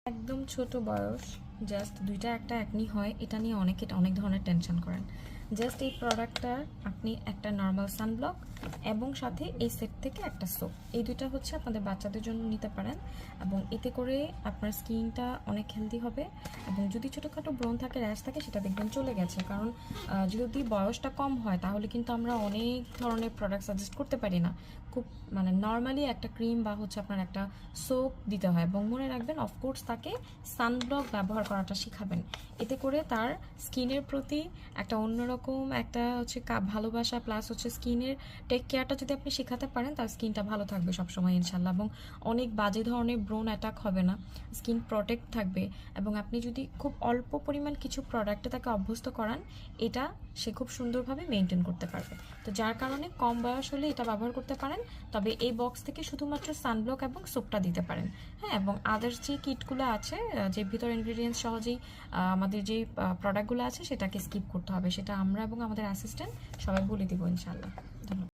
একদম ছোট বয়স, জাস্ট দুইটা একটা একনি হয়, এটা নিয়ে অনেক ধরনের টেনশন করেন। জাস্ট এই প্রোডাক্টটার আপনি একটা নর্মাল সানব্লক এবং সাথে এই সেট থেকে একটা সোপ, এই দুইটা হচ্ছে আপনাদের বাচ্চাদের জন্য নিতে পারেন। এবং এতে করে আপনার স্কিনটা অনেক হেলদি হবে। এবং যদি ছোটোখাটো ব্রণ থাকে, র্যাশ থাকে, সেটা দেখবেন চলে গেছে। কারণ যদি বয়সটা কম হয় তাহলে কিন্তু আমরা অনেক ধরনের প্রোডাক্ট সাজেস্ট করতে পারি না। খুব মানে নর্মালি একটা ক্রিম বা হচ্ছে আপনার একটা সোপ দিতে হয়। এবং মনে রাখবেন, অফকোর্স তাকে সানব্লক ব্যবহার করাটা শিখাবেন। এতে করে তার স্কিনের প্রতি একটা অন্যরকম একটা হচ্ছে ভালোবাসা, প্লাস হচ্ছে স্কিনের টেক কেয়ারটা যদি আপনি শেখাতে পারেন, তার স্কিনটা ভালো থাকবে সবসময় ইনশাল্লাহ। এবং অনেক বাজে ধরনের ব্রোন অ্যাটাক হবে না, স্কিন প্রোটেক্ট থাকবে। এবং আপনি যদি খুব অল্প পরিমাণ কিছু প্রোডাক্টে তাকে অভ্যস্ত করান, এটা সে খুব সুন্দরভাবে মেনটেন করতে পারবে। তো যার কারণে কম বয়স হলে এটা ব্যবহার করতে পারেন। তবে এই বক্স থেকে শুধুমাত্র সানব্লক এবং সোপটা দিতে পারেন। হ্যাঁ, এবং আদার্স যে কিটগুলো আছে, যে ভিতর ইনগ্রিডিয়েন্টস সহজেই আমাদের যে প্রোডাক্টগুলো আছে সেটাকে স্কিপ করতে হবে, সেটা আমরা এবং আমাদের অ্যাসিস্ট্যান্ট সবাই বলে দিব ইনশাল্লাহ। ধন্যবাদ।